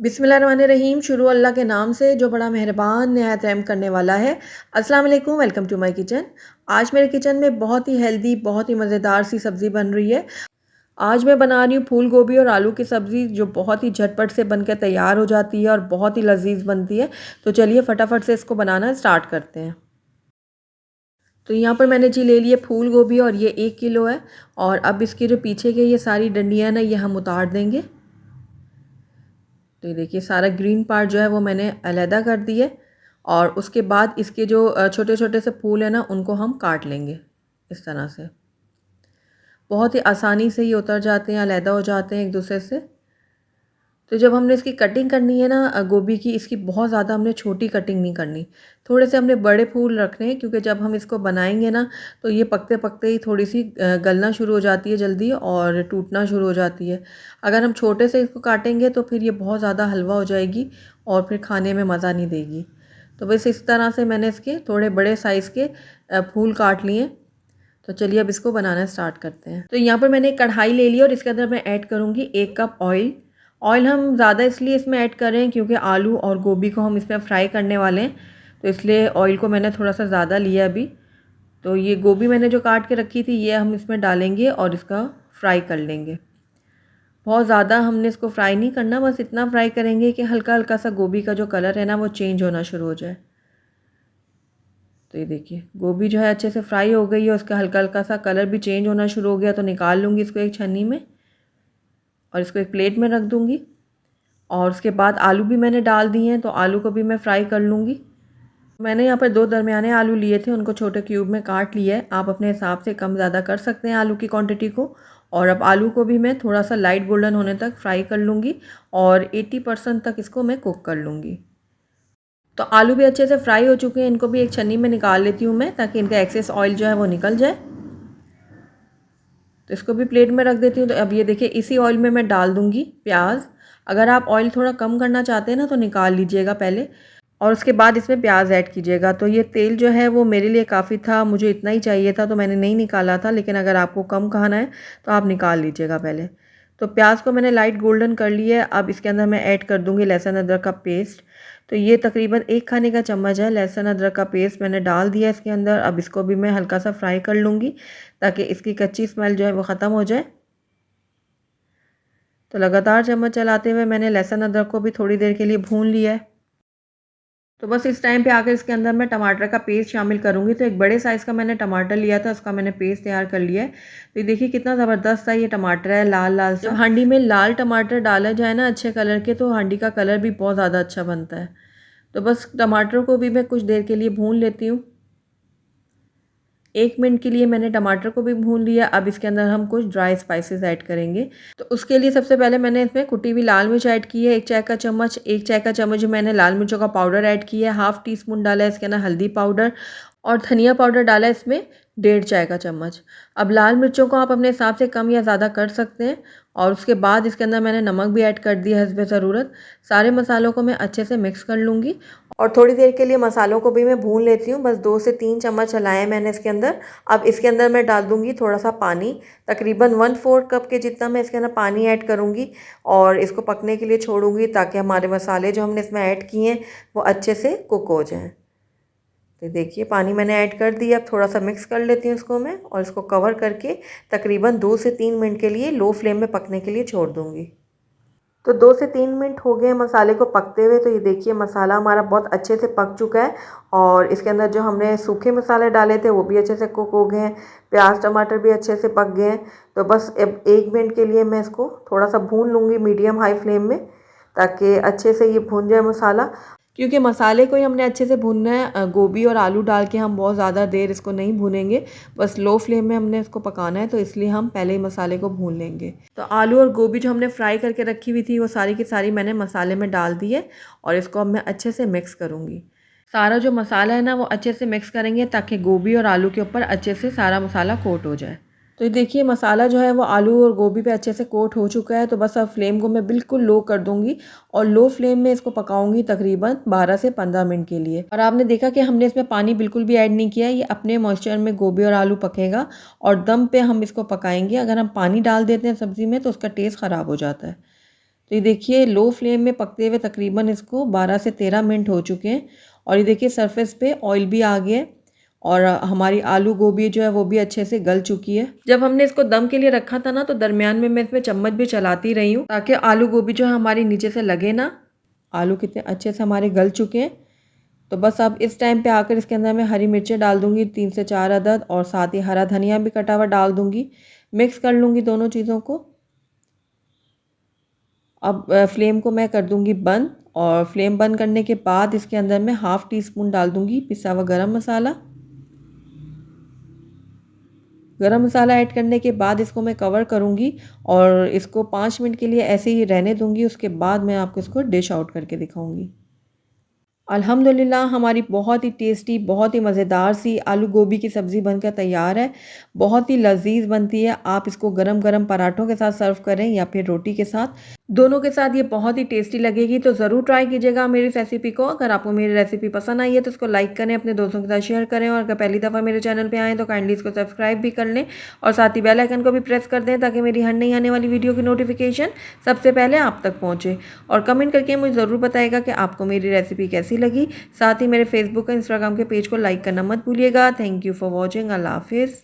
बिस्मिल्लाहिर्रहमानिर्रहीम। शुरू अल्लाह के नाम से जो बड़ा मेहरबान नहायत रहम करने वाला है। अस्सलाम वालेकुम, वेलकम टू माय किचन। आज मेरे किचन में बहुत ही हेल्दी, बहुत ही मज़ेदार सी सब्ज़ी बन रही है। आज मैं बना रही हूँ फूल गोभी और आलू की सब्ज़ी, जो बहुत ही झटपट से बनकर तैयार हो जाती है और बहुत ही लजीज बनती है। तो चलिए फटाफट से इसको बनाना स्टार्ट करते हैं। तो यहाँ पर मैंने जी ले लिए फूल गोभी और ये 1 किलो है। और अब इसके जो पीछे के ये सारी डंडियाँ ना, ये हम उतार देंगे। तो ये देखिए सारा ग्रीन पार्ट जो है वो मैंने अलहदा कर दिए। और उसके बाद इसके जो छोटे छोटे से फूल हैं ना, उनको हम काट लेंगे इस तरह से। बहुत ही आसानी से ये उतर जाते हैं, अलहदा हो जाते हैं एक दूसरे से। तो जब हमने इसकी कटिंग करनी है ना गोभी की, इसकी बहुत ज़्यादा हमने छोटी कटिंग नहीं करनी। थोड़े से हमने बड़े फूल रखने हैं, क्योंकि जब हम इसको बनाएंगे ना, तो ये पकते पकते ही थोड़ी सी गलना शुरू हो जाती है जल्दी और टूटना शुरू हो जाती है। अगर हम छोटे से इसको काटेंगे तो फिर ये बहुत ज़्यादा हलवा हो जाएगी और फिर खाने में मज़ा नहीं देगी। तो बस इस तरह से मैंने इसके थोड़े बड़े साइज़ के फूल काट लिए। तो चलिए अब इसको बनाना स्टार्ट करते हैं। तो यहाँ पर मैंने एक कढ़ाई ले ली और इसके अंदर मैं ऐड करूँगी 1 कप ऑयल। ऑयल हम ज़्यादा इसलिए इसमें ऐड कर रहे हैं क्योंकि आलू और गोभी को हम इसमें फ्राई करने वाले हैं, तो इसलिए ऑयल को मैंने थोड़ा सा ज़्यादा लिया अभी। तो ये गोभी मैंने जो काट के रखी थी, ये हम इसमें डालेंगे और इसका फ्राई कर लेंगे। बहुत ज़्यादा हमने इसको फ्राई नहीं करना, बस इतना फ्राई करेंगे कि हल्का हल्का सा गोभी का जो कलर है ना, वो चेंज होना शुरू हो जाए। तो ये देखिए गोभी जो है अच्छे से फ्राई हो गई है, उसका हल्का हल्का सा कलर भी चेंज होना शुरू हो गया। तो निकाल लूँगी इसको एक छन्नी में और इसको एक प्लेट में रख दूँगी। और उसके बाद आलू भी मैंने डाल दिए हैं, तो आलू को भी मैं फ्राई कर लूँगी। मैंने यहाँ पर 2 दरमियाने आलू लिए थे, उनको छोटे क्यूब में काट लिया है। आप अपने हिसाब से कम ज़्यादा कर सकते हैं आलू की क्वांटिटी को। और अब आलू को भी मैं थोड़ा सा लाइट गोल्डन होने तक फ्राई कर लूँगी और 80% तक इसको मैं कुक कर लूँगी। तो आलू भी अच्छे से फ्राई हो चुके हैं, इनको भी एक छन्नी में निकाल लेती हूँ मैं, ताकि इनका एक्सेस ऑयल जो है वो निकल जाए। तो इसको भी प्लेट में रख देती हूँ। तो अब ये देखिए इसी ऑयल में मैं डाल दूँगी प्याज। अगर आप ऑयल थोड़ा कम करना चाहते हैं ना, तो निकाल लीजिएगा पहले और उसके बाद इसमें प्याज ऐड कीजिएगा। तो ये तेल जो है वो मेरे लिए काफ़ी था, मुझे इतना ही चाहिए था, तो मैंने नहीं निकाला था। लेकिन अगर आपको कम खाना है तो आप निकाल लीजिएगा पहले। तो प्याज को मैंने लाइट गोल्डन कर लिया है। अब इसके अंदर मैं ऐड कर दूँगी लहसुन अदरक का पेस्ट। तो ये तकरीबन 1 खाने का चम्मच है लहसुन अदरक का पेस्ट मैंने डाल दिया इसके अंदर। अब इसको भी मैं हल्का सा फ्राई कर लूँगी, ताकि इसकी कच्ची स्मेल जो है वो ख़त्म हो जाए। तो लगातार चम्मच चलाते हुए मैंने लहसुन अदरक को भी थोड़ी देर के लिए भून लिया है। तो बस इस टाइम पे आकर इसके अंदर मैं टमाटर का पेस्ट शामिल करूँगी। तो एक बड़े साइज़ का मैंने टमाटर लिया था, उसका मैंने पेस्ट तैयार कर लिया है। तो ये देखिए कितना ज़बरदस्त सा ये टमाटर है, लाल लाल सा। जब हांडी में लाल टमाटर डाला जाए ना अच्छे कलर के, तो हांडी का कलर भी बहुत ज़्यादा अच्छा बनता है। तो बस टमाटर को भी मैं कुछ देर के लिए भून लेती हूँ। 1 मिनट के लिए मैंने टमाटर को भी भून लिया। अब इसके अंदर हम कुछ ड्राई स्पाइसेस ऐड करेंगे। तो उसके लिए सबसे पहले मैंने इसमें कुटी हुई लाल मिर्च ऐड की है 1 चाय का चम्मच। 1 चाय का चम्मच मैंने लाल मिर्चों का पाउडर ऐड किया है। हाफ़ टी स्पून डाला है इसके अंदर हल्दी पाउडर और धनिया पाउडर डाला है इसमें 1.5 चाय का चम्मच। अब लाल मिर्चों को आप अपने हिसाब से कम या ज़्यादा कर सकते हैं। और उसके बाद इसके अंदर मैंने नमक भी ऐड कर दिया हस्बे ज़रूरत। सारे मसालों को मैं अच्छे से मिक्स कर लूँगी और थोड़ी देर के लिए मसालों को भी मैं भून लेती हूँ। बस 2 से 3 चम्मच चलाए हैं मैंने इसके अंदर। अब इसके अंदर मैं डाल दूँगी थोड़ा सा पानी, तकरीबन 1/4 कप के जितना मैं इसके अंदर पानी ऐड करूँगी और इसको पकने के लिए छोड़ूंगी, ताकि हमारे मसाले जो हमने इसमें ऐड किए हैं वो अच्छे से कुक हो जाएँ। तो देखिए पानी मैंने ऐड कर दिया। अब थोड़ा सा मिक्स कर लेती हूँ इसको मैं और इसको कवर करके तकरीबन 2 से 3 मिनट के लिए लो फ्लेम में पकने के लिए छोड़ दूँगी। तो 2 से 3 मिनट हो गए मसाले को पकते हुए। तो ये देखिए मसाला हमारा बहुत अच्छे से पक चुका है और इसके अंदर जो हमने सूखे मसाले डाले थे वो भी अच्छे से कुक हो गए हैं। प्याज टमाटर भी अच्छे से पक गए हैं। तो बस अब 1 मिनट के लिए मैं इसको थोड़ा सा भून लूँगी मीडियम हाई फ्लेम में, ताकि अच्छे से ये भून जाए मसाला। क्योंकि मसाले को ही हमने अच्छे से भूनना है, गोभी और आलू डाल के हम बहुत ज़्यादा देर इसको नहीं भूनेंगे, बस लो फ्लेम में हमने इसको पकाना है। तो इसलिए हम पहले ही मसाले को भून लेंगे। तो आलू और गोभी जो हमने फ्राई करके रखी हुई थी, वो सारी की सारी मैंने मसाले में डाल दी है और इसको अब मैं अच्छे से मिक्स करूँगी। सारा जो मसाला है ना, वो अच्छे से मिक्स करेंगे, ताकि गोभी और आलू के ऊपर अच्छे से सारा मसाला कोट हो जाए। तो ये देखिए मसाला जो है वो आलू और गोभी पे अच्छे से कोट हो चुका है। तो बस अब फ्लेम को मैं बिल्कुल लो कर दूंगी और लो फ्लेम में इसको पकाऊंगी तकरीबन 12 से 15 मिनट के लिए। और आपने देखा कि हमने इसमें पानी बिल्कुल भी ऐड नहीं किया है, ये अपने मॉइस्चर में गोभी और आलू पकेगा और दम पे हम इसको पकाएंगे। अगर हम पानी डाल देते हैं सब्ज़ी में तो उसका टेस्ट ख़राब हो जाता है। तो ये देखिए लो फ्लेम में पकते हुए तकरीबन इसको 12 से 13 मिनट हो चुके हैं और ये देखिए सरफेस पे ऑयल भी आ गया है और हमारी आलू गोभी जो है वो भी अच्छे से गल चुकी है। जब हमने इसको दम के लिए रखा था ना तो दरमियान में मैं इसमें चम्मच भी चलाती रही हूँ ताकि आलू गोभी जो है हमारी नीचे से लगे ना। आलू कितने अच्छे से हमारे गल चुके हैं। तो बस अब इस टाइम पे आकर इसके अंदर मैं हरी मिर्चें डाल दूँगी 3 से 4 अदद और साथ ही हरा धनिया भी कटा हुआ डाल दूँगी। मिक्स कर लूँगी दोनों चीज़ों को। अब फ्लेम को मैं कर दूँगी बंद और फ्लेम बंद करने के बाद इसके अंदर मैं हाफ़ टी स्पून डाल दूँगी पिसा हुआ गरम मसाला। गरम मसाला ऐड करने के बाद इसको मैं कवर करूँगी और इसको 5 मिनट के लिए ऐसे ही रहने दूँगी। उसके बाद मैं आपको इसको डिश आउट करके दिखाऊँगी। अल्हम्दुलिल्लाह हमारी बहुत ही टेस्टी, बहुत ही मज़ेदार सी आलू गोभी की सब्ज़ी बनकर तैयार है। बहुत ही लज़ीज़ बनती है। आप इसको गरम-गरम पराठों के साथ सर्व करें या फिर रोटी के साथ। दोनों के साथ ये बहुत ही टेस्टी लगेगी, तो ज़रूर ट्राई कीजिएगा मेरी इस रेसिपी को। अगर आपको मेरी रेसिपी पसंद आई है तो इसको लाइक करें, अपने दोस्तों के साथ शेयर करें और अगर पहली दफ़ा मेरे चैनल पे आएँ तो काइंडली इसको सब्सक्राइब भी कर लें और साथ ही बेल आइकन को भी प्रेस कर दें ताकि मेरी हर नई आने वाली वीडियो की नोटिफिकेशन सबसे पहले आप तक पहुँचे। और कमेंट करके मुझे ज़रूर बताइएगा कि आपको मेरी रेसिपी कैसी लगी। साथ ही मेरे फेसबुक और इंस्टाग्राम के पेज को लाइक करना मत भूलिएगा। Thank you for watching. अल्लाह हाफिज़।